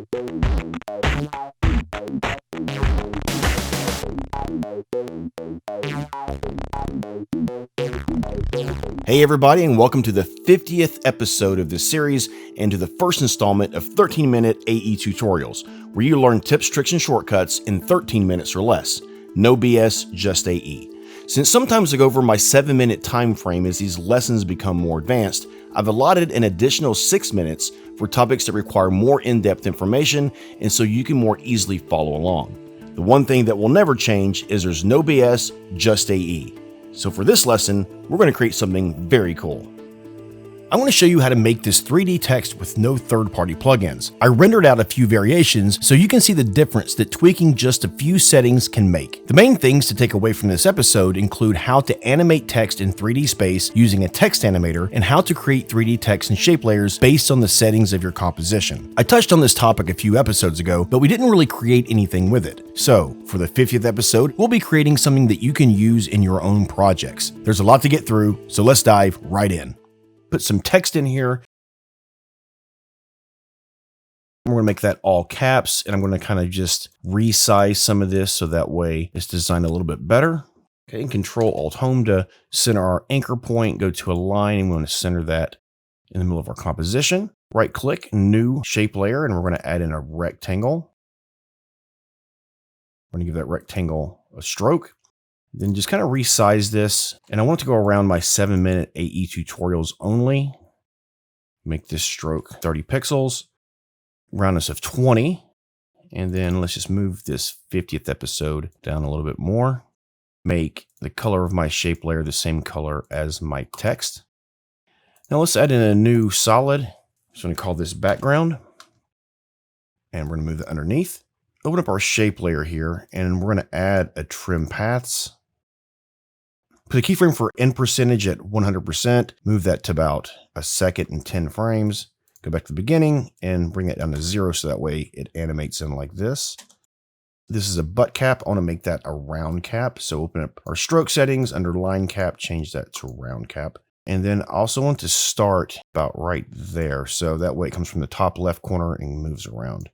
Hey everybody, and welcome to the 50th episode of this series and to the first installment of 13-minute AE tutorials, where you learn tips, tricks, and shortcuts in 13 minutes or less. No BS, just AE. Since sometimes I go over my 7-minute time frame as these lessons become more advanced, I've allotted an additional 6 minutes for topics that require more in-depth information and so you can more easily follow along. The one thing that will never change is there's no BS, just AE. So for this lesson, we're going to create something very cool. I'm going to show you how to make this 3D text with no third-party plugins. I rendered out a few variations so you can see the difference that tweaking just a few settings can make. The main things to take away from this episode include how to animate text in 3D space using a text animator and how to create 3D text and shape layers based on the settings of your composition. I touched on this topic a few episodes ago, but we didn't really create anything with it. So for the 50th episode, we'll be creating something that you can use in your own projects. There's a lot to get through, so let's dive right in. Put some text in here. We're going to make that all caps, and I'm going to kind of just resize some of this so that way it's designed a little bit better. Okay, and Control-Alt-Home to center our anchor point, go to align, and we want to center that in the middle of our composition. Right-click, New Shape Layer, and we're going to add in a rectangle. We're going to give that rectangle a stroke. Then just kind of resize this, and I want it to go around my 7-minute AE tutorials only. Make this stroke 30 pixels, roundness of 20, and then let's just move this 50th episode down a little bit more. Make the color of my shape layer the same color as my text. Now let's add in a new solid. I'm just going to call this background, and we're going to move it underneath. Open up our shape layer here, and we're going to add a trim paths. Put a keyframe for end percentage at 100%, move that to about a second and 10 frames. Go back to the beginning and bring that down to 0 so that way it animates in like this. This is a butt cap. I want to make that a round cap. So open up our stroke settings, under line cap, change that to round cap. And then I also want to start about right there. So that way it comes from the top left corner and moves around.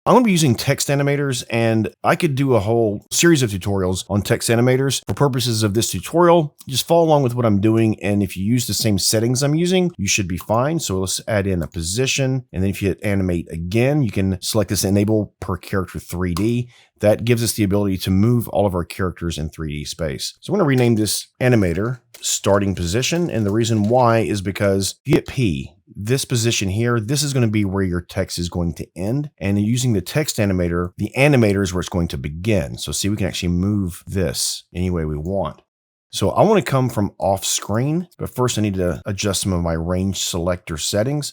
I'm going to be using Text Animators, and I could do a whole series of tutorials on Text Animators. For purposes of this tutorial, just follow along with what I'm doing, and if you use the same settings I'm using, you should be fine. So let's add in a position, and then if you hit Animate again, you can select this Enable Per Character 3D. That gives us the ability to move all of our characters in 3D space. So I'm going to rename this Animator Starting Position, and the reason why is because if you hit P, this position here, this is going to be where your text is going to end. And using the text animator, the animator is where it's going to begin. So see, we can actually move this any way we want. So I want to come from off screen, but first I need to adjust some of my range selector settings.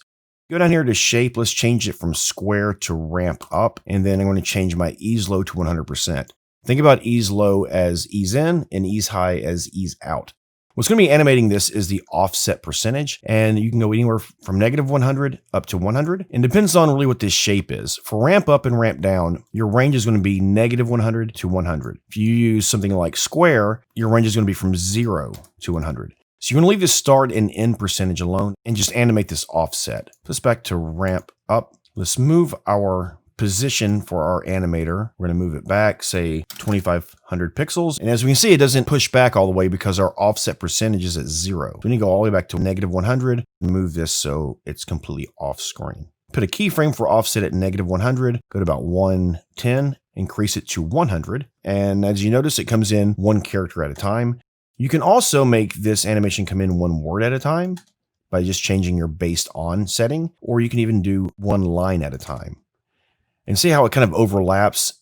Go down here to shape. Let's change it from square to ramp up. And then I'm going to change my ease low to 100%. Think about ease low as ease in and ease high as ease out. What's going to be animating this is the offset percentage, and you can go anywhere from -100 up to 100, and depends on really what this shape is. For ramp up and ramp down, your range is going to be -100 to 100. If you use something like square, your range is going to be from 0 to 100. So you're going to leave the start and end percentage alone and just animate this offset. Put this back to ramp up. Let's move our position for our animator. We're going to move it back, say 2500 pixels. And as we can see, it doesn't push back all the way because our offset percentage is at 0. So we need to go all the way back to -100 and move this so it's completely off screen. Put a keyframe for offset at -100, go to about 110, increase it to 100. And as you notice, it comes in one character at a time. You can also make this animation come in one word at a time by just changing your based on setting, or you can even do one line at a time. And see how it kind of overlaps.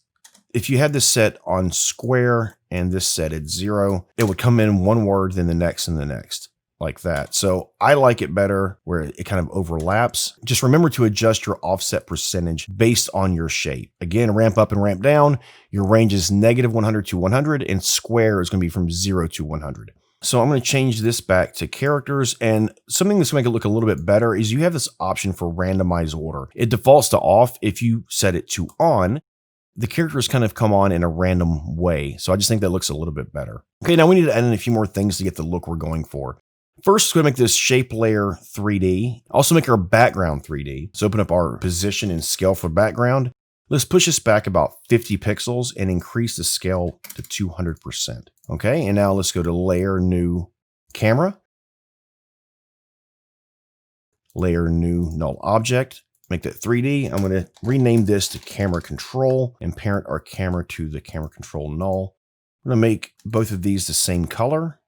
If you had this set on square and this set at 0, it would come in one word, then the next and the next, like that. So I like it better where it kind of overlaps. Just remember to adjust your offset percentage based on your shape. Again, ramp up and ramp down. Your range is -100 to 100, and square is going to be from 0 to 100. So I'm going to change this back to characters, and something that's going to make it look a little bit better is you have this option for randomize order. It defaults to off. If you set it to on, the characters kind of come on in a random way. So I just think that looks a little bit better. Okay, now we need to add in a few more things to get the look we're going for. First, we're going to make this shape layer 3D. Also make our background 3D. So open up our position and scale for background. Let's push this back about 50 pixels and increase the scale to 200%. Okay, and now let's go to Layer, New, Camera. Layer, New, Null Object. Make that 3D. I'm going to rename this to Camera Control and parent our camera to the Camera Control Null. I'm going to make both of these the same color.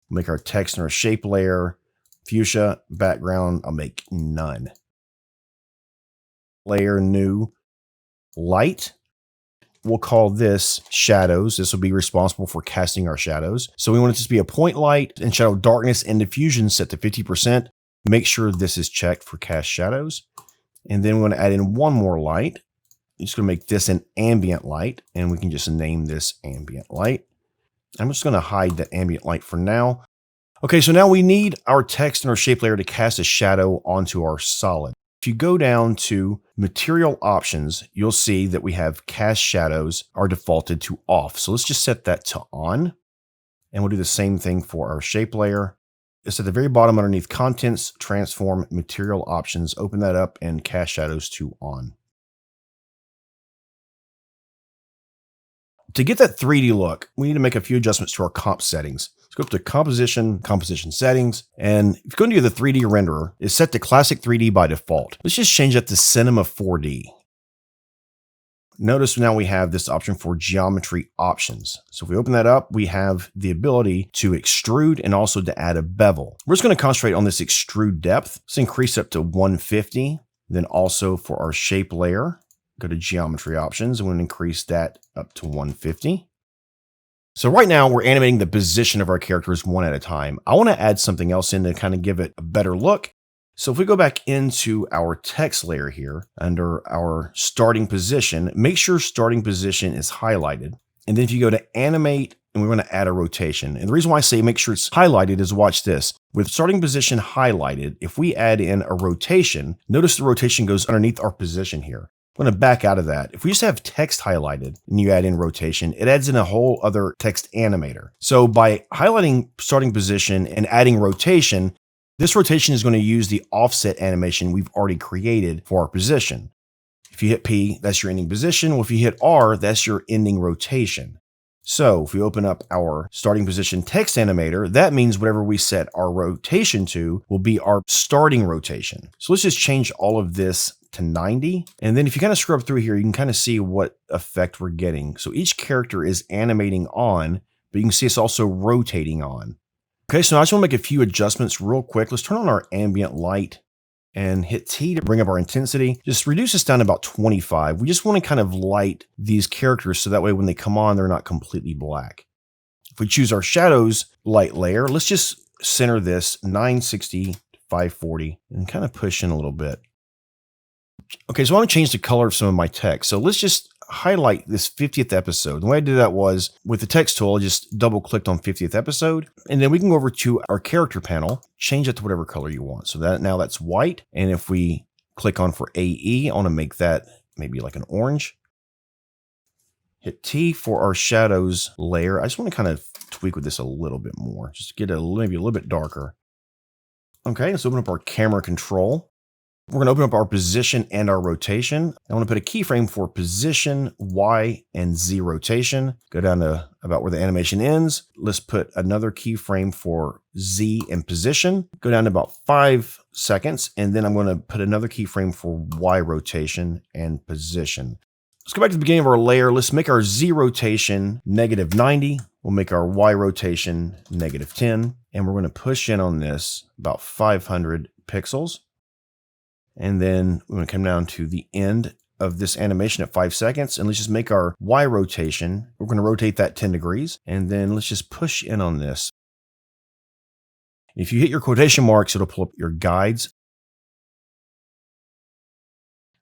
Make our text and our shape layer fuchsia. Background, I'll make none. Layer, New, Light. We'll call this shadows. This will be responsible for casting our shadows. So we want it to be a point light and shadow darkness and diffusion set to 50%. Make sure this is checked for cast shadows. And then we want to add in one more light. I'm just going to make this an ambient light, and we can just name this ambient light. I'm just going to hide that ambient light for now. Okay, so now we need our text and our shape layer to cast a shadow onto our solid. If you go down to Material Options, you'll see that we have Cast Shadows are defaulted to off. So let's just set that to on. And we'll do the same thing for our shape layer. It's at the very bottom underneath Contents, Transform, Material Options. Open that up and Cast Shadows to on. To get that 3D look, we need to make a few adjustments to our comp settings. Let's go up to Composition Settings, and if you go into the 3D renderer, it's set to Classic 3D by default. Let's just change that to Cinema 4D. Notice now we have this option for Geometry Options. So if we open that up, we have the ability to extrude and also to add a bevel. We're just going to concentrate on this extrude depth. Let's increase it up to 150. Then also for our shape layer, go to Geometry Options, and we'll increase that up to 150. So right now we're animating the position of our characters one at a time. I want to add something else in to kind of give it a better look. So if we go back into our text layer here under our starting position, make sure starting position is highlighted. And then if you go to animate, and we're going to add a rotation. And the reason why I say make sure it's highlighted is watch this. With starting position highlighted, if we add in a rotation, notice the rotation goes underneath our position here. I'm going to back out of that. If we just have text highlighted and you add in rotation, it adds in a whole other text animator. So by highlighting starting position and adding rotation, this rotation is going to use the offset animation we've already created for our position. If you hit P, that's your ending position. Well, if you hit R, that's your ending rotation. So if we open up our starting position text animator, that means whatever we set our rotation to will be our starting rotation. So let's just change all of this to 90. And then if you kind of scrub through here, you can kind of see what effect we're getting. So each character is animating on, but you can see it's also rotating on. Okay, so now I just want to make a few adjustments real quick. Let's turn on our ambient light and hit T to bring up our intensity. Just reduce this down to about 25. We just want to kind of light these characters so that way when they come on, they're not completely black. If we choose our shadows light layer, let's just center this 960 to 540 and kind of push in a little bit. Okay, so I want to change the color of some of my text. So let's just highlight this 50th episode. The way I did that was with the text tool, I just double clicked on 50th episode, and then we can go over to our character panel, change it to whatever color you want. So that now that's white. And if we click on for AE, I want to make that maybe like an orange. Hit T for our shadows layer. I just want to kind of tweak with this a little bit more, just get it maybe a little bit darker. Okay, let's open up our camera control. We're going to open up our position and our rotation. I want to put a keyframe for position, Y, and Z rotation. Go down to about where the animation ends. Let's put another keyframe for Z and position. Go down to about 5 seconds. And then I'm going to put another keyframe for Y rotation and position. Let's go back to the beginning of our layer. Let's make our Z rotation -90. We'll make our Y rotation -10. And we're going to push in on this about 500 pixels. And then we're going to come down to the end of this animation at 5 seconds. And let's just make our Y rotation. We're going to rotate that 10 degrees. And then let's just push in on this. If you hit your quotation marks, it'll pull up your guides.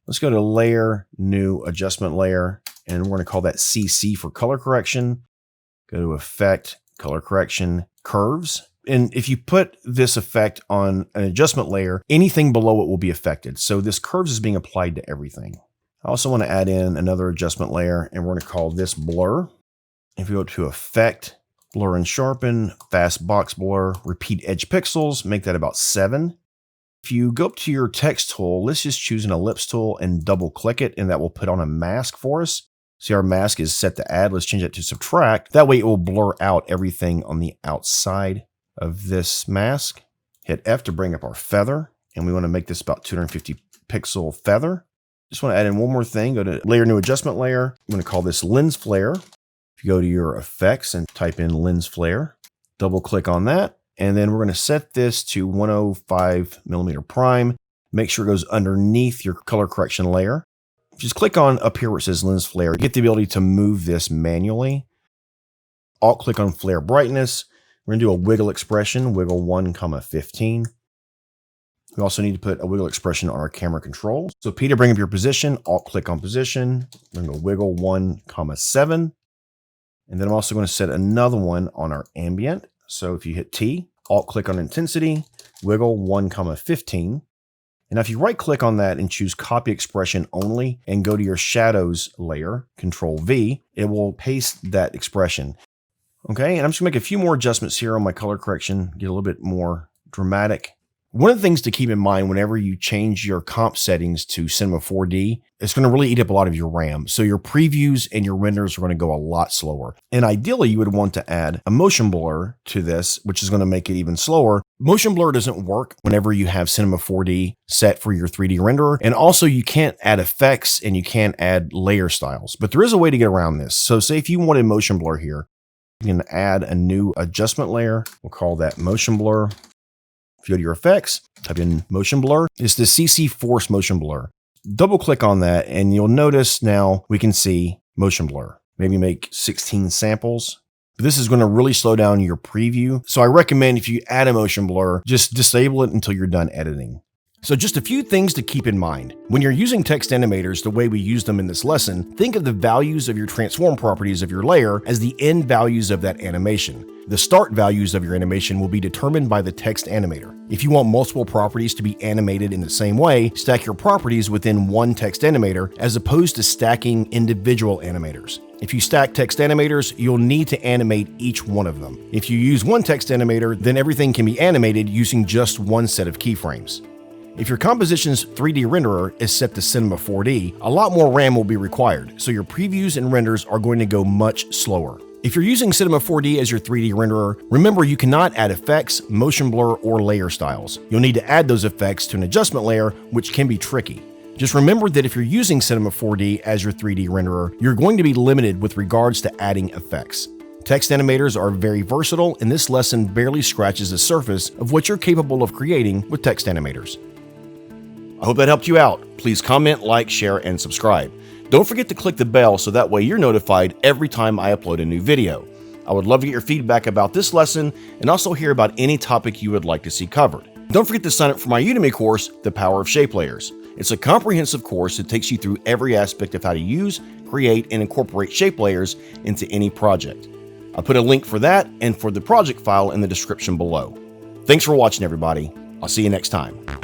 Let's go to Layer, New, Adjustment Layer. And we're going to call that CC for color correction. Go to Effect, Color Correction, Curves. And if you put this effect on an adjustment layer, anything below it will be affected. So this curves is being applied to everything. I also want to add in another adjustment layer, and we're going to call this blur. If we go to Effect, blur and sharpen, fast box blur, repeat edge pixels, make that about 7. If you go up to your text tool, let's just choose an ellipse tool and double click it, and that will put on a mask for us. See, our mask is set to add. Let's change that to subtract. That way it will blur out everything on the outside of this mask. Hit F to bring up our feather, and we want to make this about 250 pixel feather. Just want to add in one more thing. Go to Layer, New Adjustment Layer. I'm going to call this Lens Flare. If you go to your effects and type in Lens Flare, double click on that. And then we're going to set this to 105 millimeter prime. Make sure it goes underneath your color correction layer. Just click on up here where it says Lens Flare. You get the ability to move this manually. Alt click on Flare Brightness. We're going to do a wiggle expression, wiggle 1, 15. We also need to put a wiggle expression on our camera control. So P to bring up your position, alt click on position. We're going to wiggle 1, 7. And then I'm also going to set another one on our ambient. So if you hit T, alt click on intensity, wiggle 1, 15. And if you right click on that and choose copy expression only and go to your shadows layer, control V, it will paste that expression. Okay, and I'm just gonna make a few more adjustments here on my color correction, get a little bit more dramatic. One of the things to keep in mind whenever you change your comp settings to Cinema 4D, it's going to really eat up a lot of your RAM. So your previews and your renders are going to go a lot slower. And ideally, you would want to add a motion blur to this, which is going to make it even slower. Motion blur doesn't work whenever you have Cinema 4D set for your 3D renderer. And also you can't add effects and you can't add layer styles, but there is a way to get around this. So say if you wanted motion blur here, you can add a new adjustment layer. We'll call that motion blur. If you go to your effects, type in motion blur, it's the CC Force motion blur. Double click on that and you'll notice now we can see motion blur. Maybe make 16 samples. This is going to really slow down your preview. So I recommend if you add a motion blur, just disable it until you're done editing. So just a few things to keep in mind. When you're using text animators the way we use them in this lesson, think of the values of your transform properties of your layer as the end values of that animation. The start values of your animation will be determined by the text animator. If you want multiple properties to be animated in the same way, stack your properties within one text animator as opposed to stacking individual animators. If you stack text animators, you'll need to animate each one of them. If you use one text animator, then everything can be animated using just one set of keyframes. If your composition's 3D renderer is set to Cinema 4D, a lot more RAM will be required, so your previews and renders are going to go much slower. If you're using Cinema 4D as your 3D renderer, remember you cannot add effects, motion blur, or layer styles. You'll need to add those effects to an adjustment layer, which can be tricky. Just remember that if you're using Cinema 4D as your 3D renderer, you're going to be limited with regards to adding effects. Text animators are very versatile, and this lesson barely scratches the surface of what you're capable of creating with text animators. I hope that helped you out. Please comment, like, share, and subscribe. Don't forget to click the bell so that way you're notified every time I upload a new video. I would love to get your feedback about this lesson and also hear about any topic you would like to see covered. Don't forget to sign up for my Udemy course, The Power of Shape Layers. It's a comprehensive course that takes you through every aspect of how to use, create, and incorporate shape layers into any project. I'll put a link for that and for the project file in the description below. Thanks for watching, everybody. I'll see you next time.